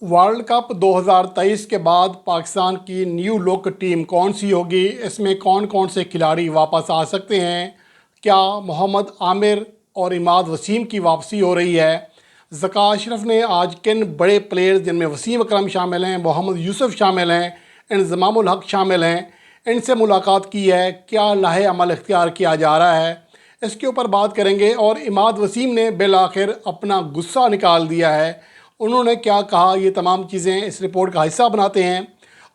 World cup 2023 के बाद पाकिस्तान की न्यू लुक टीम कौन सी होगी? इसमें कौन कौन से खिलाड़ी वापस आ सकते हैं? क्या मोहम्मद आमिर और इमाद वसीम की वापसी हो रही है? ज़का अशरफ ने आज किन बड़े प्लेयर्स जिनमें वसीम अकरम शामिल हैं, मोहम्मद यूसुफ शामिल हैं, इंज़मामुल हक शामिल हैं, इनसे मुलाकात की है? क्या लाहे अमल इख्तियार किया जा रहा है? इसके ऊपर बात करेंगे। और इमाद वसीम ने बिल आखिर अपना गुस्सा निकाल दिया है। उन्होंने क्या कहा, ये तमाम चीज़ें इस रिपोर्ट का हिस्सा बनाते हैं।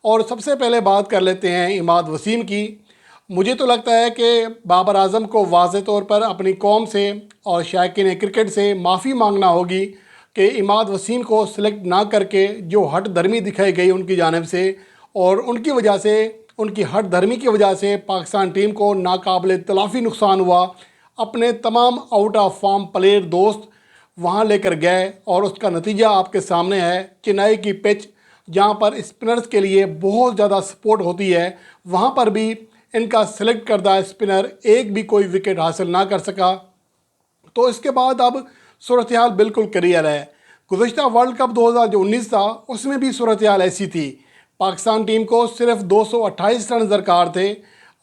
और सबसे पहले बात कर लेते हैं इमाद वसीम की। मुझे तो लगता है कि बाबर आज़म को वाज़े तौर पर अपनी कौम से और शायकीन क्रिकेट से माफ़ी मांगना होगी कि इमाद वसीम को सिलेक्ट ना करके जो हट धर्मी दिखाई गई उनकी जानिब से, और उनकी वजह से, उनकी हट धर्मी की वजह से पाकिस्तान टीम को नाकाबिल तलाफ़ी नुकसान हुआ। अपने तमाम आउट ऑफ फॉर्म प्लेयर दोस्त वहाँ लेकर गए और उसका नतीजा आपके सामने है। चेन्नई की पिच, जहाँ पर स्पिनर्स के लिए बहुत ज़्यादा सपोर्ट होती है, वहाँ पर भी इनका सेलेक्ट करदा स्पिनर एक भी कोई विकेट हासिल ना कर सका। तो इसके बाद अब सूरत हाल बिल्कुल क्लियर है। गुज़श्ता वर्ल्ड कप 2019 था, उसमें भी सूरत हाल ऐसी थी। पाकिस्तान टीम को सिर्फ 228 रन दरकार थे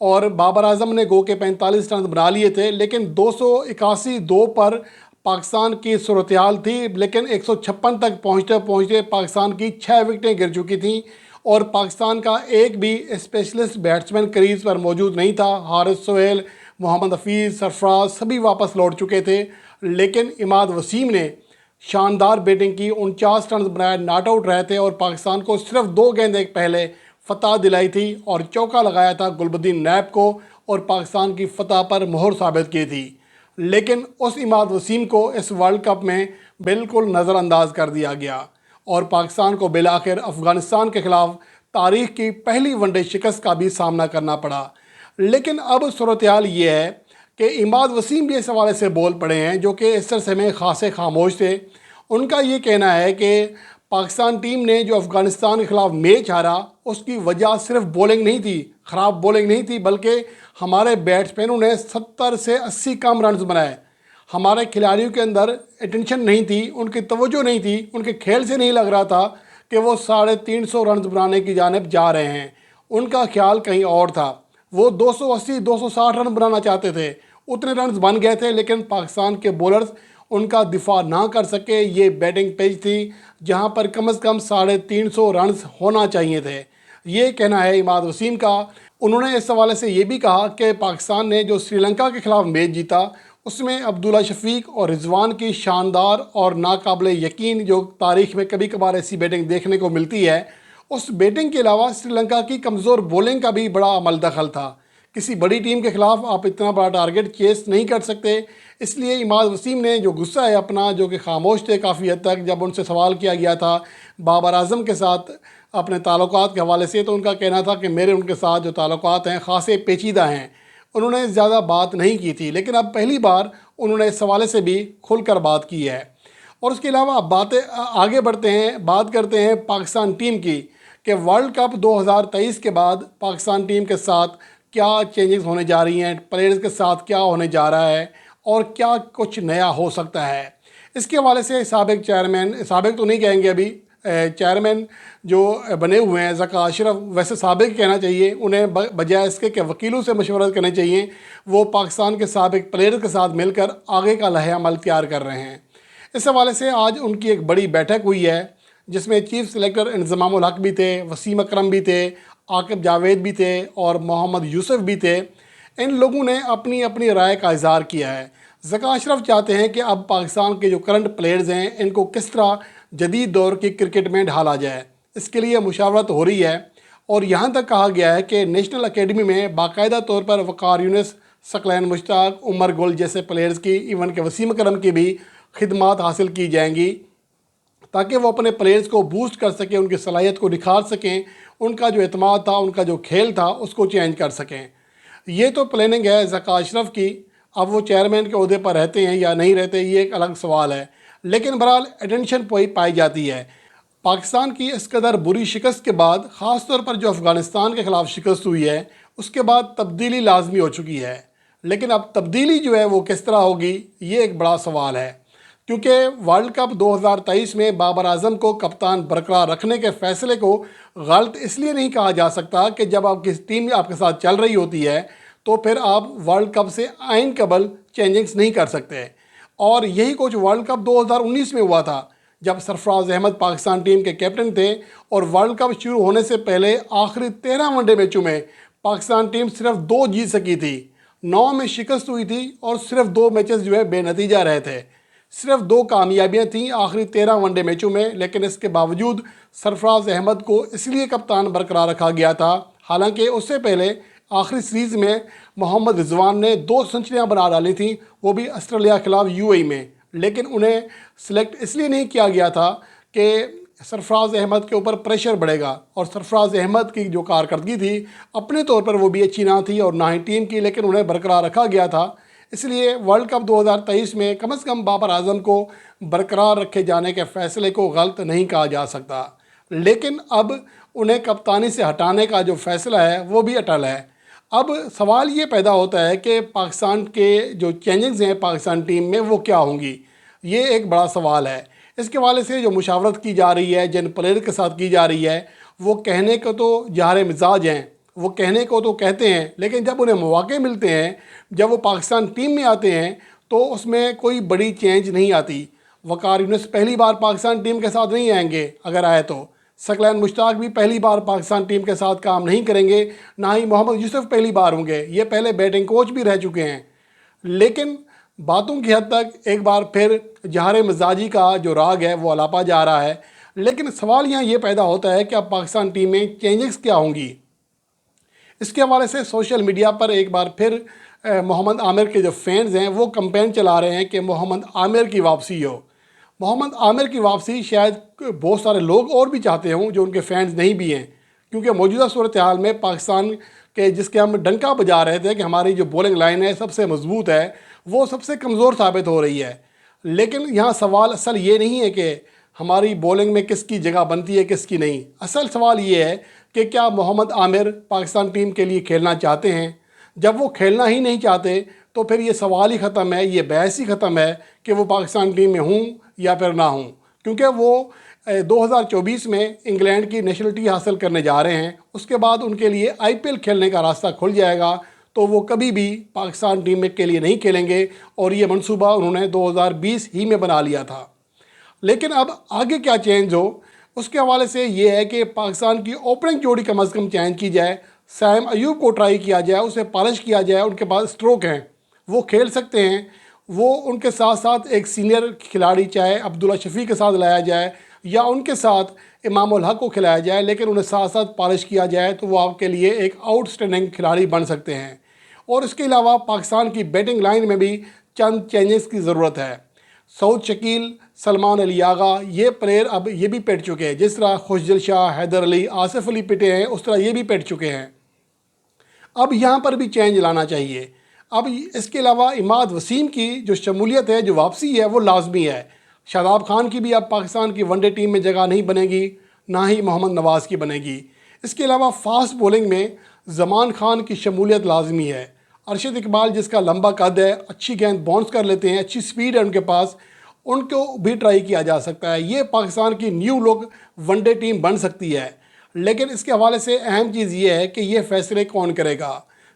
और बाबर आजम ने गो के 45 रन बना लिए थे, लेकिन 281 दो पर पाकिस्तान की सूरत हाल थी। लेकिन 156 तक पहुँचते पहुँचते पाकिस्तान की 6 विकेटें गिर चुकी थीं और पाकिस्तान का एक भी स्पेशलिस्ट बैट्समैन क्रीज पर मौजूद नहीं था। हारिस सोहेल, मोहम्मद हफीज़, सरफराज सभी वापस लौट चुके थे। लेकिन इमाद वसीम ने शानदार बैटिंग की, 49 रन बनाए, नॉट आउट रहे थे और पाकिस्तान को सिर्फ 2 गेंद एक पहले फतह दिलाई थी और चौका लगाया था गुलबदीन नैब को और पाकिस्तान की फतह पर मोहर साबित की थी। लेकिन उस इमाद वसीम को इस वर्ल्ड कप में बिल्कुल नज़रअंदाज कर दिया गया और पाकिस्तान को बिलाखिर अफ़गानिस्तान के ख़िलाफ़ तारीख़ की पहली वनडे शिकस्त का भी सामना करना पड़ा। लेकिन अब सूरत हाल ये है कि इमाद वसीम भी इस हवाले से बोल पड़े हैं, जो कि इस तरह में खासे खामोश थे। उनका ये कहना है कि पाकिस्तान टीम ने जो अफ़गानिस्तान के ख़िलाफ़ मैच हारा, उसकी वजह सिर्फ बॉलिंग नहीं थी, ख़राब बॉलिंग नहीं थी, बल्कि हमारे बैट्समैनों ने 70 से 80 कम रन्स बनाए। हमारे खिलाड़ियों के अंदर अटेंशन नहीं थी, उनकी तवज्जो नहीं थी, उनके खेल से नहीं लग रहा था कि वो 350 रन बनाने की जानिब जा रहे हैं। उनका ख्याल कहीं और था। वो 280-260 रन बनाना चाहते थे, उतने रन बन गए थे, लेकिन पाकिस्तान के बॉलर्स उनका दिफा ना कर सके। ये बैटिंग पिच थी जहां पर कम से कम 350 रन होना चाहिए थे। ये कहना है इमाद वसीम का। उन्होंने इस हवाले से ये भी कहा कि पाकिस्तान ने जो श्रीलंका के ख़िलाफ़ मैच जीता, उसमें अब्दुल्ला शफीक और रिजवान की शानदार और नाकाबिल यकीन, जो तारीख़ में कभी कभार ऐसी बैटिंग देखने को मिलती है, उस बैटिंग के अलावा श्रीलंका की कमज़ोर बॉलिंग का भी बड़ा अमल दखल था। किसी बड़ी टीम के ख़िलाफ़ आप इतना बड़ा टारगेट चेस नहीं कर सकते। इसलिए इमाद वसीम ने जो गुस्सा है अपना, जो कि खामोश थे काफ़ी हद तक, जब उनसे सवाल किया गया था बाबर आज़म के साथ अपने ताल्लुकात के हवाले से, तो उनका कहना था कि मेरे उनके साथ जो ताल्लुकात हैं खासे पेचीदा हैं। उन्होंने ज़्यादा बात नहीं की थी, लेकिन अब पहली बार उन्होंने इस हवाले से भी खुलकर बात की है। और उसके अलावा अब बातें आगे बढ़ते हैं, बात करते हैं पाकिस्तान टीम की कि वर्ल्ड कप 2023 के बाद पाकिस्तान टीम के साथ क्या चेंजेस होने जा रही हैं, प्लेयर्स के साथ क्या होने जा रहा है और क्या कुछ नया हो सकता है। इसके हवाले से साबिक चेयरमैन, साबिक तो नहीं कहेंगे अभी, चेयरमैन जो बने हुए हैं ज़का अशरफ, वैसे साबिक कहना चाहिए उन्हें, बजाय इसके कि वकीलों से मशवरा करने चाहिए, वो पाकिस्तान के साबिक प्लेयर्स के साथ मिलकर आगे का लहे अमल तैयार कर रहे हैं। इस हवाले से आज उनकी एक बड़ी बैठक हुई है जिसमें चीफ सेलेक्टर इंज़मामुल हक भी थे, वसीम अकरम भी थे, आकिब जावेद भी थे और मोहम्मद यूसुफ भी थे। इन लोगों ने अपनी अपनी राय का इज़हार किया है। ज़का अशरफ चाहते हैं कि अब पाकिस्तान के जो करंट प्लेयर्स हैं, इनको किस तरह जदीद दौर की क्रिकेट में ढाला जाए, इसके लिए मुशावरत हो रही है। और यहाँ तक कहा गया है कि नेशनल अकेडमी में बाकायदा तौर पर वक़ार यूनिस, सकलैन मुश्ताक, उमर गुल जैसे प्लेयर्स की, इवन के वसीम अकरम की भी खिदमात हासिल की जाएंगी, ताकि वो अपने प्लेयर्स को बूस्ट कर सकें, उनकी सलाहियत को निखार सकें, उनका जो एतमाद था, उनका जो खेल था, उसको चेंज कर सकें। ये तो प्लानिंग है ज़का अशरफ की। अब वो चेयरमैन के ओहदे पर रहते हैं या नहीं रहते, ये एक अलग सवाल है, लेकिन बहरहाल अटेंशन पाई जाती है। पाकिस्तान की इस कदर बुरी शिकस्त के बाद, ख़ास तौर पर जो अफ़गानिस्तान के ख़िलाफ़ शिकस्त हुई है, उसके बाद तब्दीली लाजमी हो चुकी है। लेकिन अब तब्दीली जो है वो किस तरह होगी, ये एक बड़ा सवाल है। क्योंकि वर्ल्ड कप 2023 में बाबर आजम को कप्तान बरकरार रखने के फैसले को गलत इसलिए नहीं कहा जा सकता कि जब आपकी टीम आपके साथ चल रही होती है तो फिर आप वर्ल्ड कप से आइन कबल चेंजिंग्स नहीं कर सकते। और यही कुछ वर्ल्ड कप 2019 में हुआ था, जब सरफराज अहमद पाकिस्तान टीम के कैप्टन थे और वर्ल्ड कप शुरू होने से पहले आखिरी 13 वनडे मैचों में पाकिस्तान टीम सिर्फ 2 जीत सकी थी, 9 में शिकस्त हुई थी और सिर्फ 2 मैचेस जो है बेनतीजा रहे थे। सिर्फ 2 कामयाबियां थीं आखिरी 13 वनडे मैचों में, लेकिन इसके बावजूद सरफराज अहमद को इसलिए कप्तान बरकरार रखा गया था। हालांकि उससे पहले आखिरी सीरीज़ में मोहम्मद रिजवान ने 2 सेंचुरियां बना डाली थी, वो भी ऑस्ट्रेलिया के खिलाफ यूएई में, लेकिन उन्हें सिलेक्ट इसलिए नहीं किया गया था कि सरफराज अहमद के ऊपर प्रेशर बढ़ेगा। और सरफराज अहमद की जो कारकर्दगी थी अपने तौर पर वो भी अच्छी ना थी और ना ही टीम की, लेकिन उन्हें बरकरार रखा गया था। इसलिए वर्ल्ड कप 2023 में कम से कम बाबर आजम को बरकरार रखे जाने के फैसले को गलत नहीं कहा जा सकता। लेकिन अब उन्हें कप्तानी से हटाने का जो फैसला है वो भी अटल है। अब सवाल ये पैदा होता है कि पाकिस्तान के जो चेंजेस हैं पाकिस्तान टीम में वो क्या होंगी, ये एक बड़ा सवाल है। इसके हवाले से जो मुशावरत की जा रही है, जिन प्लेयर के साथ की जा रही है, वो कहने को तो ज़ाहिर मिजाज हैं, वो कहने को तो कहते हैं, लेकिन जब उन्हें मौके मिलते हैं, जब वो पाकिस्तान टीम में आते हैं तो उसमें कोई बड़ी चेंज नहीं आती। वकार यूनिस पहली बार पाकिस्तान टीम के साथ नहीं आएंगे, अगर आए तो सकलैन मुश्ताक भी पहली बार पाकिस्तान टीम के साथ काम नहीं करेंगे, ना ही मोहम्मद यूसुफ पहली बार होंगे, ये पहले बैटिंग कोच भी रह चुके हैं। लेकिन बातों की हद तक एक बार फिर जहर मिजाजी का जो राग है वो अलापा जा रहा है। लेकिन सवाल यहाँ ये पैदा होता है कि अब पाकिस्तान टीम में चेंजेस क्या होंगी। इसके हवाले से सोशल मीडिया पर एक बार फिर मोहम्मद आमिर के जो फैंस हैं वो कैंपेन चला रहे हैं कि मोहम्मद आमिर की वापसी हो। मोहम्मद आमिर की वापसी शायद बहुत सारे लोग और भी चाहते हों जो उनके फैंस नहीं भी हैं, क्योंकि मौजूदा सूरत हाल में पाकिस्तान के जिसके हम डंका बजा रहे थे कि हमारी जो बॉलिंग लाइन है सबसे मजबूत है, वो सबसे कमज़ोर साबित हो रही है। लेकिन यहाँ सवाल असल ये नहीं है कि हमारी बॉलिंग में किसकी जगह बनती है किसकी नहीं। असल सवाल ये है कि क्या मोहम्मद आमिर पाकिस्तान टीम के लिए खेलना चाहते हैं। जब वो खेलना ही नहीं चाहते तो फिर ये सवाल ही ख़त्म है, ये बहस ही ख़त्म है कि वो पाकिस्तान टीम में हूँ या फिर ना हूँ। क्योंकि वो 2024 में इंग्लैंड की नेशनलिटी हासिल करने जा रहे हैं, उसके बाद उनके लिए आईपीएल खेलने का रास्ता खुल जाएगा, तो वो कभी भी पाकिस्तान टीम में के लिए नहीं खेलेंगे। और ये मंसूबा उन्होंने 2020 ही में बना लिया था। लेकिन अब आगे क्या चेंज हो उसके हवाले से ये है कि पाकिस्तान की ओपनिंग जोड़ी कम अज़ कम चेंज की जाए, सैम अयूब को ट्राई किया जाए, उसे पॉलिश किया जाए। उनके पास स्ट्रोक हैं, वो खेल सकते हैं। वो उनके साथ साथ एक सीनियर खिलाड़ी चाहे अब्दुल्ला शफी के साथ लाया जाए या उनके साथ इमामुल हक को खिलाया जाए, लेकिन उन्हें साथ साथ पॉलिश किया जाए तो वो आपके लिए एक आउटस्टैंडिंग खिलाड़ी बन सकते हैं। और इसके अलावा पाकिस्तान की बैटिंग लाइन में भी चंद चेंजेस की ज़रूरत है। सऊद शकील, सलमान अली आगा, ये प्लेयर अब ये भी पिट चुके हैं। जिस तरह खुशदिल शाह, हैदर अली, आसिफ अली पिटे हैं, उस तरह ये भी पिट चुके हैं। अब यहाँ पर भी चेंज लाना चाहिए। अब इसके अलावा इमाद वसीम की जो शमूलियत है, जो वापसी है, वो लाजमी है। शादाब खान की भी अब पाकिस्तान की वनडे टीम में जगह नहीं बनेगी, ना ही मोहम्मद नवाज़ की बनेगी। इसके अलावा फास्ट बॉलिंग में ज़मान खान की शमूलियत लाजमी है। अरशद इकबाल जिसका लंबा कद है, अच्छी गेंद बाउंस कर लेते हैं, अच्छी स्पीड है उनके पास, उनको भी ट्राई किया जा सकता है। ये पाकिस्तान की न्यू लुक वनडे टीम बन सकती है। लेकिन इसके हवाले से अहम चीज़ ये है कि ये फैसले कौन करेगा,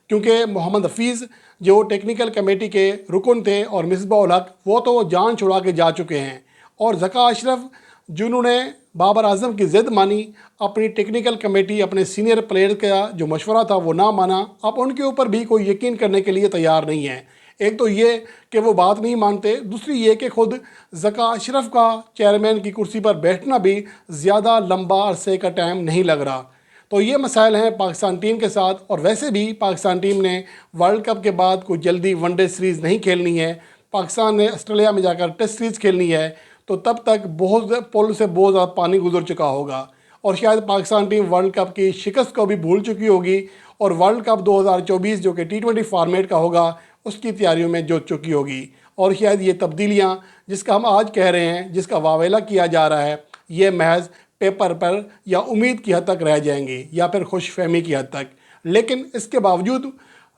क्योंकि मोहम्मद हफीज़ जो टेक्निकल कमेटी के रुकन थे और मिसबाह उल हक वो तो जान छुड़ा के जा चुके हैं, और ज़का अशरफ जिन्होंने बाबर आजम की ज़िद मानी, अपनी टेक्निकल कमेटी अपने सीनियर प्लेयर का जो मशवरा था वो ना माना, अब उनके ऊपर भी कोई यकीन करने के लिए तैयार नहीं है। एक तो ये कि वो बात नहीं मानते, दूसरी ये कि खुद ज़का अशरफ का चेयरमैन की कुर्सी पर बैठना भी ज़्यादा लंबा अरसे का टाइम नहीं लग रहा। तो ये मसाइल हैं पाकिस्तान टीम के साथ। और वैसे भी पाकिस्तान टीम ने वर्ल्ड कप के बाद कोई जल्दी वनडे सीरीज़ नहीं खेलनी है। पाकिस्तान ने ऑस्ट्रेलिया में जाकर टेस्ट सीरीज़ खेलनी है, तो तब तक बहुत पुल से बहुत ज़्यादा पानी गुजर चुका होगा और शायद पाकिस्तान टीम वर्ल्ड कप की शिकस्त को भी भूल चुकी होगी और वर्ल्ड कप 2024 जो कि T20 फॉर्मेट का होगा उसकी तैयारियों में जुट चुकी होगी। और शायद ये तब्दीलियाँ जिसका हम आज कह रहे हैं, जिसका वावेला किया जा रहा है, ये महज पेपर पर या उम्मीद की हद तक रह जाएंगी या फिर खुशफहमी की हद तक। लेकिन इसके बावजूद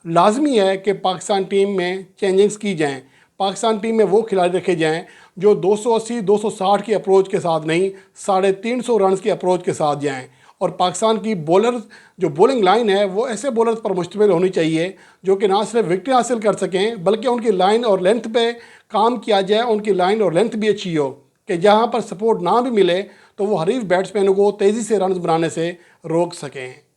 लाजमी है कि पाकिस्तान टीम में चेंजिंग्स की जाएँ, पाकिस्तान टीम में वो खिलाड़ी रखे जाएँ जो 280 260 की अप्रोच के साथ नहीं, 350 रन की अप्रोच के साथ जाएं। और पाकिस्तान की बॉलर जो बॉलिंग लाइन है वो ऐसे बॉलर्स पर मुश्तमिल होनी चाहिए जो कि ना सिर्फ विकेट हासिल कर सकें बल्कि उनकी लाइन और लेंथ पे काम किया जाए, उनकी लाइन और लेंथ भी अच्छी हो कि जहां पर सपोर्ट ना भी मिले तो वो हरीफ बैट्समैनों को तेज़ी से रन बनाने से रोक सकें।